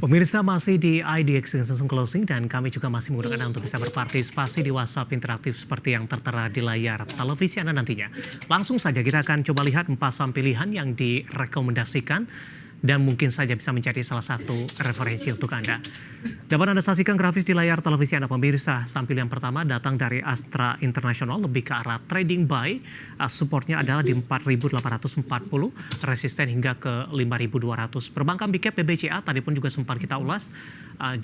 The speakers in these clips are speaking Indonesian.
Pemirsa masih di IDX Season Closing dan kami juga masih menggunakan Anda untuk bisa berpartisipasi di WhatsApp interaktif seperti yang tertera di layar televisi Anda nantinya. Langsung saja kita akan coba lihat 4 saham pilihan yang direkomendasikan dan mungkin saja bisa menjadi salah satu referensi untuk Anda. Dapat Anda saksikan grafis di layar televisi Anda pemirsa. Saham pilihan pertama datang dari Astra International, lebih ke arah trading buy. Supportnya adalah di 4.840, resisten hingga ke 5.200. Perbankan Big Cap BBCA tadi pun juga sempat kita ulas,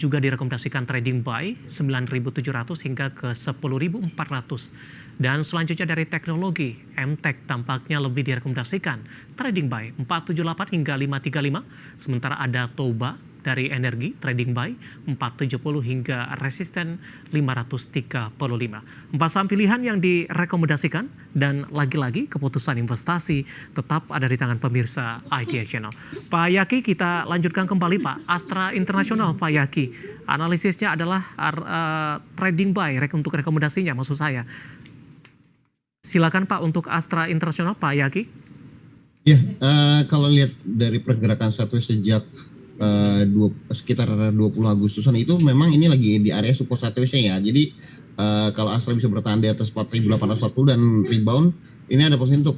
juga direkomendasikan trading buy 9.700 hingga ke 10.400. Dan selanjutnya dari teknologi, MTech tampaknya lebih direkomendasikan trading buy 478 hingga 535. Sementara ada Toba dari energi trading buy 470 hingga resisten 535. 4 saham pilihan yang direkomendasikan dan lagi-lagi keputusan investasi tetap ada di tangan pemirsa IDX Channel. Pak Yaki, kita lanjutkan kembali Pak. Astra International, Pak Yaki. Analisisnya adalah trading buy untuk rekomendasinya maksud saya. Silakan Pak untuk Astra International, Pak Yaki. Ya, kalau lihat dari pergerakan satu sejak sekitar 20 Agustusan itu memang ini lagi di area support sideways ya. Jadi kalau Astra bisa bertahan di atas 4.840 dan rebound, ini ada potensi untuk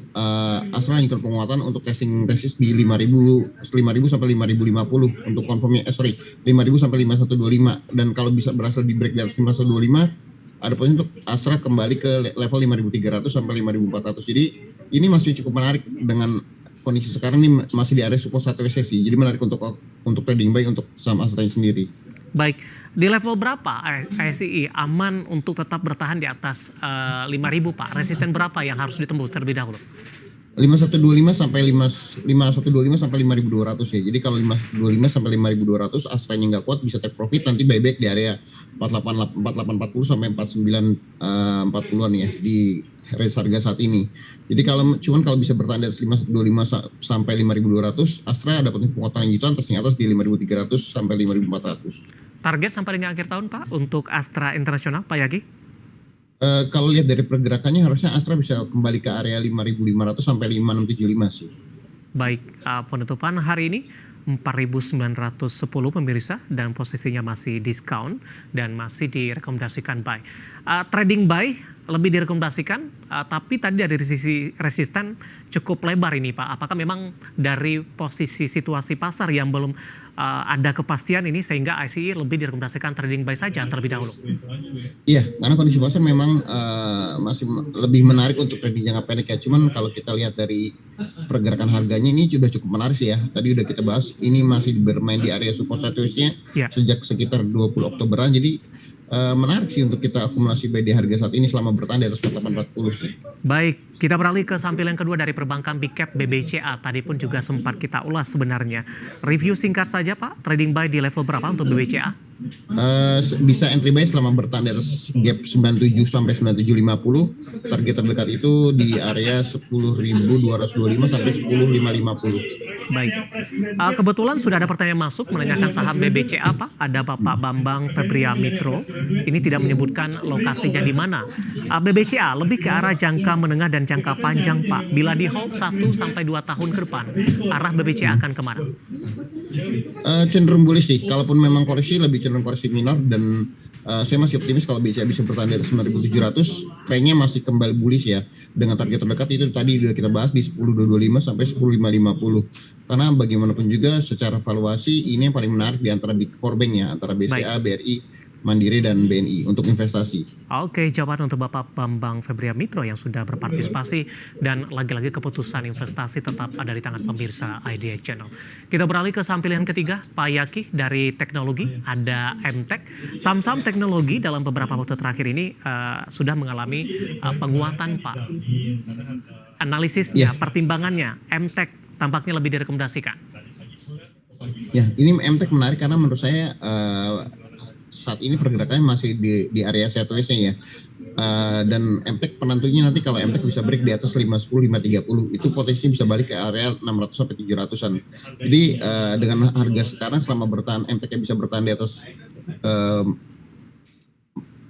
Astra lanjutkan penguatan untuk testing resist di 5.000 sampai 5.050 untuk confirmnya 5.000 sampai 5.125, dan kalau bisa berhasil di break di atas 5.125 ada potensi untuk Astra kembali ke level 5.300 sampai 5.400. Jadi ini masih cukup menarik dengan kondisi sekarang ini masih di area support sideways sih. Jadi menarik untuk trading buy untuk saham Astra sendiri. Baik, di level berapa ASI aman untuk tetap bertahan di atas 5.000 Pak? Resisten berapa yang harus ditembus terlebih dahulu? 5125 sampai 5125 sampai 5.200 ya. Jadi kalau 525 sampai 5.200 Astranya nggak kuat bisa take profit, nanti buyback di area 4840 sampai 4940-an ya di range harga saat ini. Jadi kalau bisa bertahan di atas 5125 sampai 5.200, Astra ada potensi penguatan lanjutan testing atas di 5.300 sampai 5.400. Target sampai dengan akhir tahun Pak untuk Astra International, Pak Yaki? Kalau lihat dari pergerakannya harusnya Astra bisa kembali ke area 5.500 sampai 5.675 sih. Baik, penutupan hari ini 4.910 pemirsa dan posisinya masih diskon dan masih direkomendasikan buy. Trading buy lebih direkomendasikan, tapi tadi dari sisi resisten cukup lebar ini Pak. Apakah memang dari posisi situasi pasar yang belum ada kepastian ini sehingga ICI lebih direkomendasikan trading buy saja terlebih dahulu? Iya, karena kondisi pasar memang masih lebih menarik untuk trading jangka pendek ya. Cuman kalau kita lihat dari pergerakan harganya ini sudah cukup menarik sih ya. Tadi udah kita bahas, ini masih bermain di area support sideways-nya sejak sekitar 20 Oktoberan. Jadi menarik sih untuk kita akumulasi buy di harga saat ini selama bertahan di atas 4840 sih. Baik, kita beralih ke saham pilihan kedua dari perbankan Big Cap BBCA. Tadi pun juga sempat kita ulas sebenarnya. Review singkat saja Pak, trading buy di level berapa untuk BBCA? Bisa entry buy selama bertahan di atas gap 97 sampai 9750. Target terdekat itu di area 10.225 sampai 10.550. Baik, kebetulan sudah ada pertanyaan masuk menanyakan saham BBCA Pak. Ada Bapak Bambang Febria Mitro. Ini tidak menyebutkan lokasinya di mana. BBCA lebih ke arah jangka menengah dan jangka panjang Pak. Bila di hold 1 sampai 2 tahun ke depan, arah BBCA akan kemana? Cenderung bullish sih. Kalaupun memang koreksi, lebih cenderung koreksi minor, dan saya masih optimis kalau BCA bisa bertahan di atas 9.700. Trennya masih kembali bullish ya. Dengan target terdekat itu tadi sudah kita bahas di 10.225 sampai 10.550. Karena bagaimanapun juga secara valuasi ini yang paling menarik di antara Big Four Bank ya, antara BCA, BRI, Mandiri dan BNI untuk investasi. Oke, jawaban untuk Bapak Bambang Febria Mitro yang sudah berpartisipasi, dan lagi-lagi keputusan investasi tetap ada di tangan pemirsa IDX Channel. Kita beralih ke saham pilihan ketiga, Pak Yaki dari teknologi, ada MTech. Saham-saham teknologi dalam beberapa waktu terakhir ini sudah mengalami penguatan Pak. Analisisnya, pertimbangannya, MTech tampaknya lebih direkomendasikan. Ya, ini MTech menarik karena menurut saya saat ini pergerakannya masih di area sideways-nya ya. Dan MTech penentunya nanti kalau MTech bisa break di atas 510, 530 itu potensinya bisa balik ke area 600 sampai 700-an. Jadi dengan harga sekarang selama bertahan MTech bisa bertahan di atas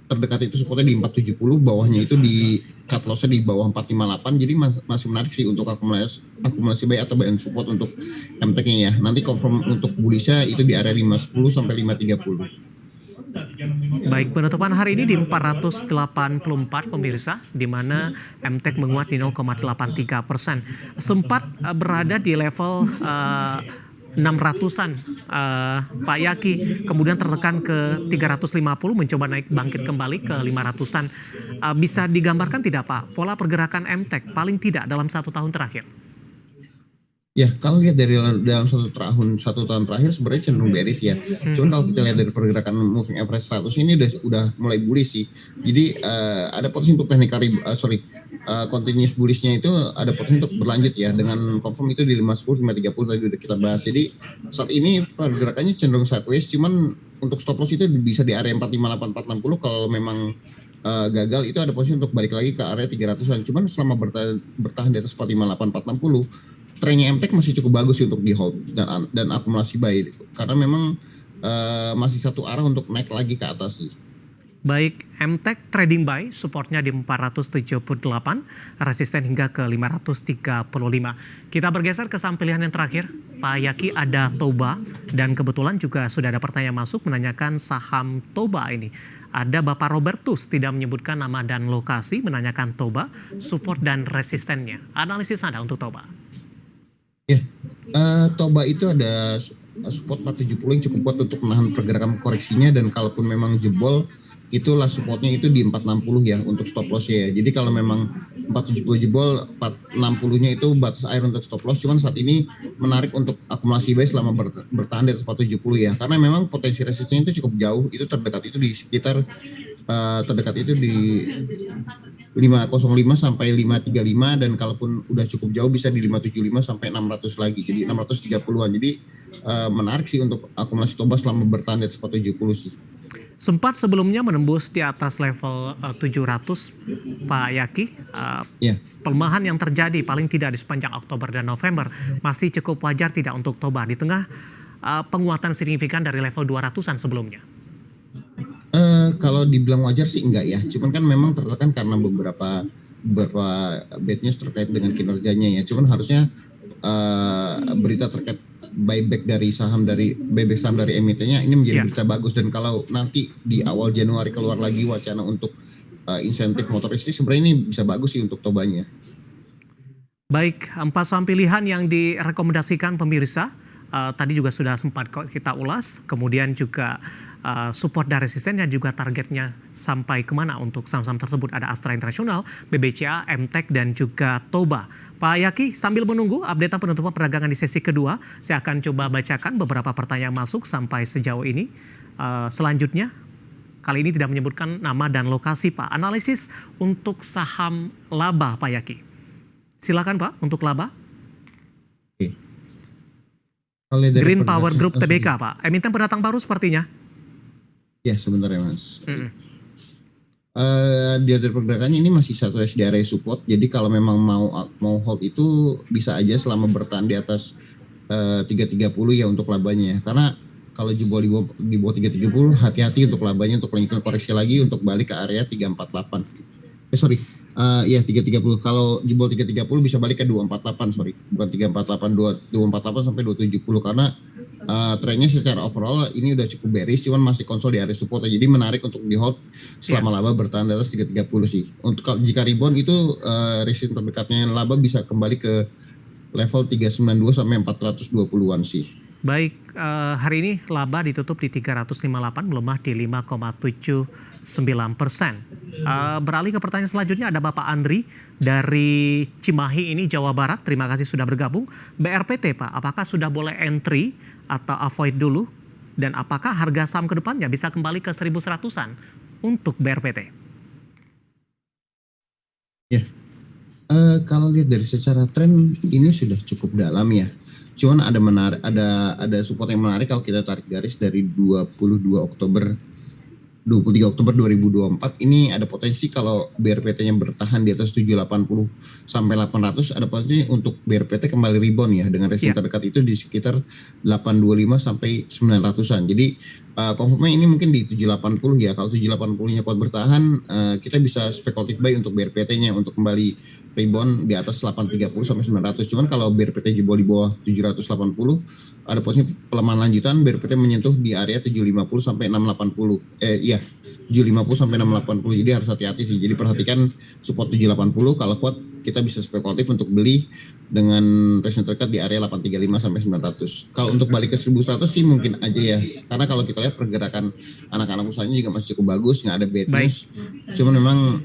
terdekat itu supportnya di 470, bawahnya itu di cut loss-nya di bawah 458, jadi masih menarik sih untuk akumulasi buy atau buy and support untuk MTEK-nya ya. Nanti confirm untuk bullish-nya itu di area 510 sampai 530. Baik, penutupan hari ini di 484 pemirsa, di mana MTEK menguat di 0,83%. Sempat berada di level 600-an Pak Yaki, kemudian tertekan ke 350, mencoba naik bangkit kembali ke 500-an. Bisa digambarkan tidak Pak, pola pergerakan MTEK paling tidak dalam 1 tahun terakhir? Ya, kalau lihat dari dalam satu tahun terakhir sebenarnya cenderung bearish ya. Cuman kalau kita lihat dari pergerakan moving average 100 ini udah mulai bullish sih. Jadi ada potensi untuk continuous bullishnya itu ada potensi untuk berlanjut ya, dengan confirm itu di 510 530 tadi udah kita bahas. Jadi saat ini pergerakannya cenderung sideways, cuman untuk stop loss itu bisa di area 458 460. Kalau memang gagal itu ada potensi untuk balik lagi ke area 300-an. Cuman selama bertahan di atas 458 460, trennya MTEK masih cukup bagus sih untuk di hold dan akumulasi buy, karena memang masih satu arah untuk naik lagi ke atas sih. Baik, MTEK trading buy, supportnya di 478, resisten hingga ke 535. Kita bergeser ke saham pilihan yang terakhir, Pak Yaki, ada Toba, dan kebetulan juga sudah ada pertanyaan masuk menanyakan saham Toba ini. Ada Bapak Robertus, tidak menyebutkan nama dan lokasi, menanyakan Toba, support dan resistennya. Analisis Anda untuk Toba? Ya, Toba itu ada support 470 yang cukup kuat untuk menahan pergerakan koreksinya, dan kalaupun memang jebol itulah supportnya itu di 460 ya untuk stop loss ya. Jadi kalau memang 470 jebol, 460-nya itu batas air untuk stop loss. Cuman saat ini menarik untuk akumulasi buy selama bertahan di atas 470 ya, karena memang potensi resistennya itu cukup jauh. Itu terdekat itu di sekitar terdekat itu di 505 sampai 535, dan kalaupun udah cukup jauh bisa di 575 sampai 600 lagi, jadi 630-an. Jadi menarik sih untuk akumulasi Toba selama bertahan di atas 470 sih. Sempat sebelumnya menembus di atas level 700 Pak Yaki. Pelemahan yang terjadi paling tidak di sepanjang Oktober dan November masih cukup wajar tidak untuk Toba di tengah penguatan signifikan dari level 200-an sebelumnya? Kalau dibilang wajar sih enggak ya, cuman kan memang tertekan karena beberapa bad news terkait dengan kinerjanya ya. Cuman harusnya berita terkait buyback saham dari emitennya ini menjadi berita bagus, dan kalau nanti di awal Januari keluar lagi wacana untuk insentif motor listrik, sebenarnya ini bisa bagus sih untuk Tobanya. Baik, 4 saham pilihan yang direkomendasikan pemirsa. Tadi juga sudah sempat kita ulas, kemudian juga support dan resistennya juga targetnya sampai kemana untuk saham-saham tersebut. Ada Astra International, BBCA, MTEK, dan juga Toba. Pak Yaki, sambil menunggu update penutupan perdagangan di sesi kedua, saya akan coba bacakan beberapa pertanyaan masuk sampai sejauh ini. Selanjutnya, kali ini tidak menyebutkan nama dan lokasi Pak. Analisis untuk saham laba Pak Yaki. Silakan Pak untuk laba. Green Power Group Tbk Pak, emiten pendatang baru sepertinya. Ya sebentar ya Mas. Dia dari pergerakannya ini masih satu di area support, jadi kalau memang mau hold itu bisa aja selama bertahan di atas 330 ya untuk labanya, karena kalau jebol di bawah 330 hati-hati untuk labanya, untuk melanjutkan koreksi lagi untuk balik ke area 348. 330. Kalau jebol 330 bisa balik ke 248, bukan 348, 248 sampai 270, karena trennya secara overall ini udah cukup bearish, cuman masih konsol di area support, jadi menarik untuk di hold selama laba bertahan di atas 330 sih. Untuk jika rebound itu resistance terdekatnya laba bisa kembali ke level 392 sampai 420-an sih. Baik, hari ini laba ditutup di 358, melemah di 5,79%. Beralih ke pertanyaan selanjutnya, ada Bapak Andri dari Cimahi ini, Jawa Barat. Terima kasih sudah bergabung. BRPT Pak, apakah sudah boleh entry atau avoid dulu? Dan apakah harga saham ke depannya bisa kembali ke 1.100-an untuk BRPT? Ya, kalau lihat dari secara tren ini sudah cukup dalam ya. Cuman ada support yang menarik kalau kita tarik garis dari 23 Oktober 2024, ini ada potensi kalau BRPT-nya bertahan di atas 780 sampai 800, ada potensi untuk BRPT kembali rebound ya, dengan resistance terdekat itu di sekitar 825 sampai 900-an. Jadi confirmnya ini mungkin di 780 ya. Kalau 780-nya kuat bertahan, kita bisa spekulatif buy untuk BRPT-nya untuk kembali rebound di atas 830 sampai 900. Cuman kalau BRPT jebol di bawah 780, ada posisi pelemahan lanjutan, BRPT menyentuh di area 750 sampai 680. Iya, 750 sampai 680. Jadi harus hati-hati sih. Jadi perhatikan support 780, kalau kuat kita bisa spekulatif untuk beli dengan resistance terdekat di area 835 sampai 900. Kalau untuk balik ke 1100 sih mungkin aja ya. Karena kalau kita lihat pergerakan anak-anak usahanya juga masih cukup bagus, nggak ada bad news. Cuman memang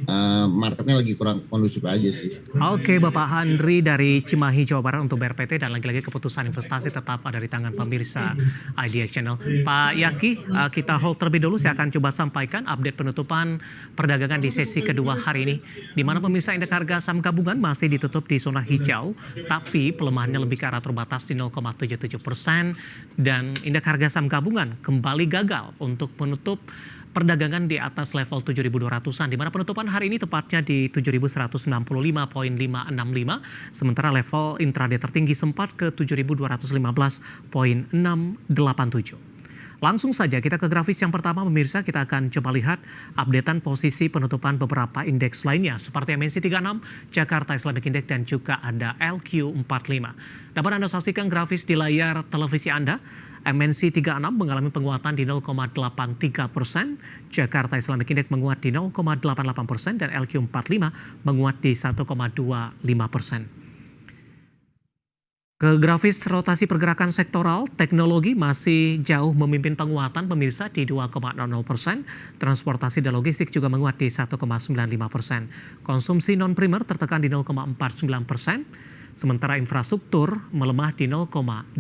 marketnya lagi kurang kondusif aja sih. Oke, Bapak Handri dari Cimahi, Jawa Barat untuk BRPT, dan lagi-lagi keputusan investasi tetap ada di tangan pemirsa IDX Channel. Pak Yaki, kita hold terlebih dulu. Saya akan coba sampaikan update penutupan perdagangan di sesi kedua hari ini, di mana pemirsa indeks harga saham gabungan masih ditutup di zona hijau, tapi pelemahannya lebih ke arah terbatas di 0,77%, dan indeks harga saham gabungan kembali gagal untuk menutup perdagangan di atas level 7.200-an, di mana penutupan hari ini tepatnya di 7.165.565, sementara level intraday tertinggi sempat ke 7.215.687. Langsung saja kita ke grafis yang pertama, pemirsa. Kita akan coba lihat updatean posisi penutupan beberapa indeks lainnya seperti MNC 36, Jakarta Islamic Index, dan juga ada LQ45. Dapat Anda saksikan grafis di layar televisi Anda. MNC 36 mengalami penguatan di 0,83%, Jakarta Islamic Index menguat di 0,88%, dan LQ45 menguat di 1,25%. Ke grafis rotasi pergerakan sektoral, teknologi masih jauh memimpin penguatan, pemirsa, di 2,00%. Transportasi dan logistik juga menguat di 1,95%. Konsumsi non-primer tertekan di 0,49%, sementara infrastruktur melemah di 0,20%.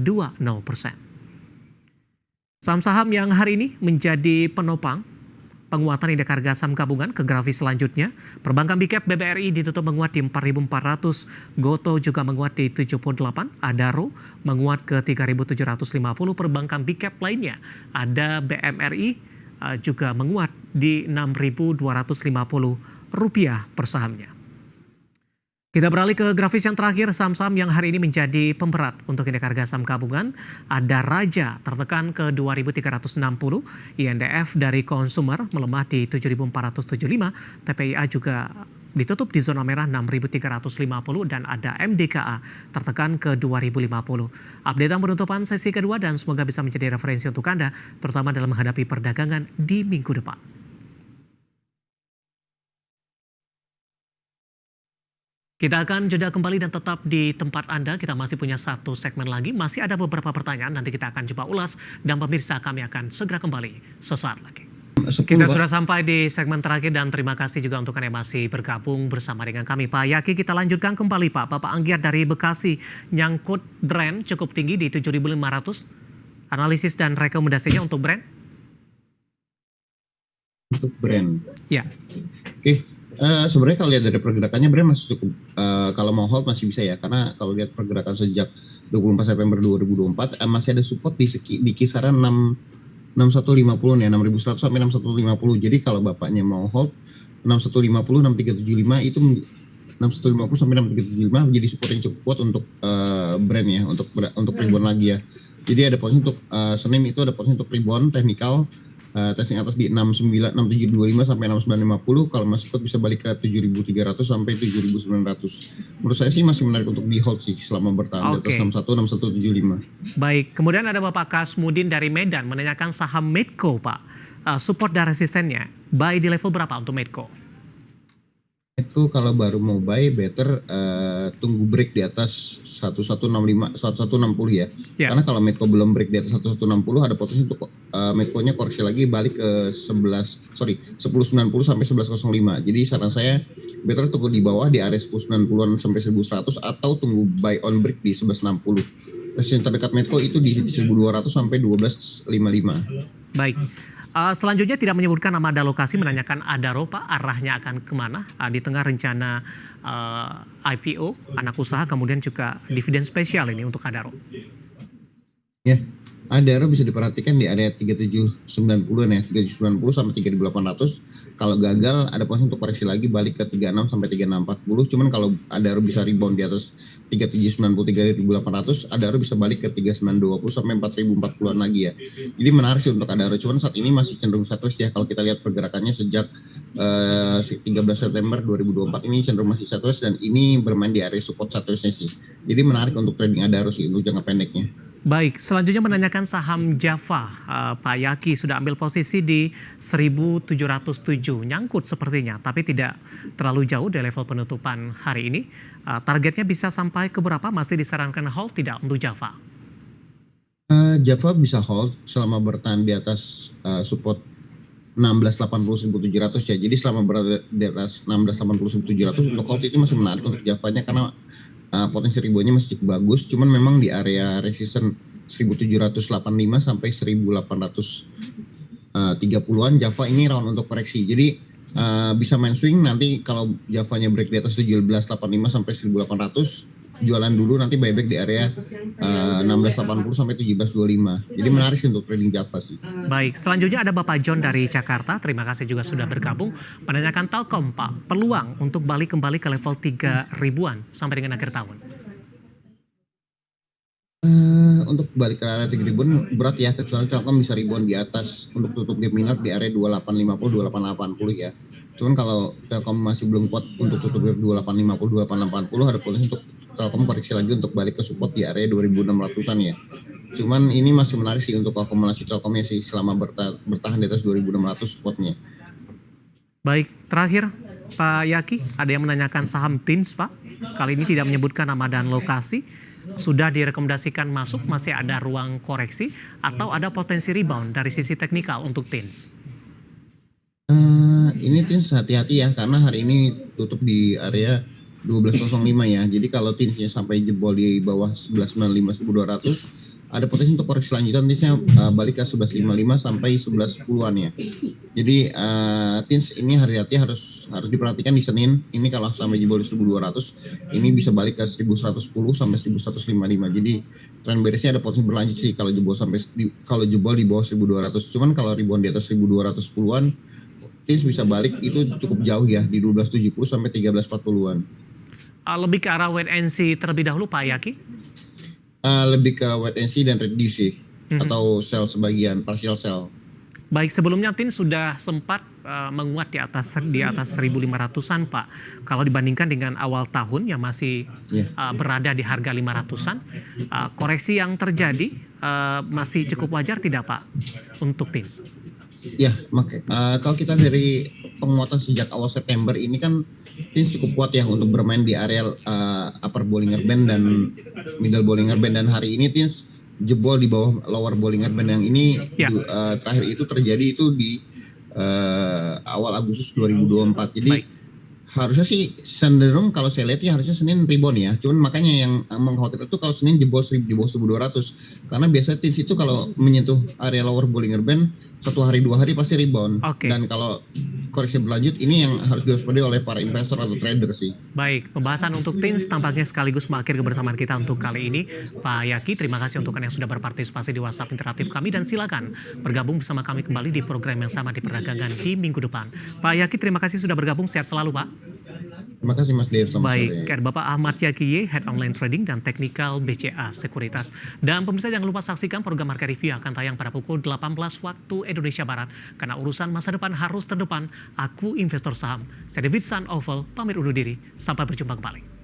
Saham-saham yang hari ini menjadi penopang penguatan indeks harga saham gabungan. Ke grafis selanjutnya, perbankan Big Cap BBRI ditutup menguat di 4.400, Goto juga menguat di 78, Adaro menguat ke 3.750, perbankan Big Cap lainnya ada BMRI juga menguat di Rp6.250 per sahamnya. Kita beralih ke grafis yang terakhir, saham-saham yang hari ini menjadi pemberat untuk indeks harga saham gabungan. Ada Raja tertekan ke 2.360, INDF dari konsumer melemah di 7.475, TPIA juga ditutup di zona merah 6.350, dan ada MDKA tertekan ke 2.050. Updatean penutupan sesi kedua, dan semoga bisa menjadi referensi untuk Anda, terutama dalam menghadapi perdagangan di minggu depan. Kita akan jeda kembali dan tetap di tempat Anda. Kita masih punya satu segmen lagi. Masih ada beberapa pertanyaan, nanti kita akan coba ulas. Dan pemirsa, kami akan segera kembali sesaat lagi. Kita sudah sampai di segmen terakhir, dan terima kasih juga untuk Anda yang masih bergabung bersama dengan kami. Pak Yaki, kita lanjutkan kembali Pak. Bapak Anggiat dari Bekasi, nyangkut brand cukup tinggi di 7.500. Analisis dan rekomendasinya untuk brand? Untuk brand? Ya. Oke. Sebenarnya kalau lihat dari pergerakannya brand masih cukup, kalau mau hold masih bisa ya, karena kalau lihat pergerakan sejak 24 September 2024 masih ada support di kisaran 6150 nih, 6100 sampai 6150. Jadi kalau bapaknya mau hold 6150, 6375 itu 6150 sampai 6375 menjadi support yang cukup kuat untuk brand ya, untuk rebound lagi ya. Jadi ada posisi untuk Senin itu ada posisi untuk rebound teknikal. Testing atas di 6725 sampai 6950, kalau masih ikut bisa balik ke 7300 sampai 7900. Menurut saya sih masih menarik untuk di hold sih selama bertahan di atas 6175. Baik, kemudian ada Bapak Kasmudin dari Medan menanyakan saham Medco Pak. Support dan resistennya buy di level berapa untuk Medco? Itu kalau baru mau buy better tunggu break di atas 1165 1160 ya. Karena kalau Medco belum break di atas 1160 ada potensi untuk Medco-nya koreksi lagi balik ke 1090 sampai 1105. Jadi saran saya better tunggu di bawah di area 1090-an sampai 1100, atau tunggu buy on break di 1160. Resistance terdekat Medco itu di 1200 sampai 1255. Baik. Selanjutnya tidak menyebutkan nama, ada lokasi, menanyakan Adaro Pak, arahnya akan kemana di tengah rencana IPO anak usaha, kemudian juga dividen spesial ini untuk Adaro. Ya, ADR bisa diperhatikan di area 3790 ya, 3790 sampai 3800. Kalau gagal ada potensi untuk koreksi lagi balik ke 36 sampai 3640. Cuman kalau ADR bisa rebound di atas 3790 3800, ADR bisa balik ke 3920 sampai 4040-an lagi ya. Jadi menarik sih untuk ADR. Cuman saat ini masih cenderung sideways ya kalau kita lihat pergerakannya sejak 13 September 2024 ini cenderung masih sideways dan ini bermain di area support sideways sih. Jadi menarik untuk trading ADR sih untuk jangka pendeknya. Baik, selanjutnya menanyakan saham Java. Pak Yaki sudah ambil posisi di 1707, nyangkut sepertinya, tapi tidak terlalu jauh dari level penutupan hari ini. Targetnya bisa sampai ke berapa? Masih disarankan hold tidak untuk Java? Java bisa hold selama bertahan di atas support 1680.700 ya. Jadi selama berada di atas 1680.700 untuk hold itu masih menarik untuk Javanya karena potensi reboundnya masih cukup bagus, cuman memang di area resisten 1785 sampai 1830-an Java ini round untuk koreksi. Jadi bisa main swing nanti kalau Javanya break di atas 1785 sampai 1800 jualan dulu, nanti buyback di area 1680 sampai 1725. Jadi menarik sih untuk trading Java sih. Baik, selanjutnya ada Bapak John dari Jakarta. Terima kasih juga sudah bergabung. Menanyakan Telkom, Pak, peluang untuk balik kembali ke level 3.000-an sampai dengan akhir tahun. Untuk balik ke area 3.000-an berat ya, kecuali Telkom bisa rebound di atas untuk tutup gap minor di area 2850 2880 ya. Cuman kalau Telkom masih belum kuat untuk tutup gap 2850 2880, ada potensi untuk Telkom koreksi lagi untuk balik ke support di area 2600-an ya. Cuman ini masih menarik sih untuk akumulasi Telkomnya sih selama bertahan di atas 2600 supportnya. Baik, terakhir Pak Yaki, ada yang menanyakan saham TINS, Pak. Kali ini tidak menyebutkan nama dan lokasi. Sudah direkomendasikan masuk, masih ada ruang koreksi atau ada potensi rebound dari sisi teknikal untuk TINS? Ini TINS hati-hati ya, karena hari ini tutup di area 12.05 ya. Jadi kalau TINS-nya sampai jebol di bawah 11.95.200, ada potensi untuk koreksi lanjutan. TINS-nya balik ke 11.55 sampai 11.10-an ya. Jadi TINS ini hati-hati harus diperhatikan di Senin. Ini kalau sampai jebol di 1.200, ini bisa balik ke 1.110 sampai 1.155. Jadi tren beresnya ada potensi berlanjut sih kalau jebol di bawah 1.200. Cuman kalau rebound di atas 1.210-an, TINS bisa balik itu cukup jauh ya di 12.70 sampai 13.40-an. Lebih ke arah wait and see terlebih dahulu, Pak Yaki? Lebih ke wait and see dan reduce sih, atau sell sebagian, partial sell. Baik, sebelumnya TINS sudah sempat menguat di atas 1.500-an, Pak. Kalau dibandingkan dengan awal tahun yang masih berada di harga 500-an, koreksi yang terjadi masih cukup wajar tidak, Pak, untuk TINS? Ya, kalau kita dari penguatan sejak awal September ini kan TINS cukup kuat ya untuk bermain di area upper Bollinger Band dan middle Bollinger Band, dan hari ini TINS jebol di bawah lower Bollinger Band yang ini terakhir itu terjadi itu di awal Agustus 2024. Jadi harusnya sih cenderung kalau saya lihat ya harusnya Senin rebound ya. Cuman makanya yang mengkhawatirkan itu kalau Senin jebol 1.200, karena biasanya TINS itu kalau menyentuh area lower Bollinger Band 1 hari 2 hari pasti rebound. Dan kalau koreksi berlanjut ini yang harus diwaspadai oleh para investor atau trader sih. Baik, pembahasan untuk TINS tampaknya sekaligus mengakhiri kebersamaan kita untuk kali ini. Pak Yaki, terima kasih untuk yang sudah berpartisipasi di WhatsApp interaktif kami, dan silakan bergabung bersama kami kembali di program yang sama di perdagangan di minggu depan. Pak Yaki, terima kasih sudah bergabung, sehat selalu, Pak. Terima kasih Mas Dev. Baik, Bapak Ahmad Yakiye, Head Online Trading dan Teknikal BCA Sekuritas. Dan pemirsa jangan lupa saksikan program Market Review akan tayang pada pukul 18 waktu Indonesia Barat. Karena urusan masa depan harus terdepan, aku investor saham. Saya David San Oval, pamit undur diri. Sampai berjumpa kembali.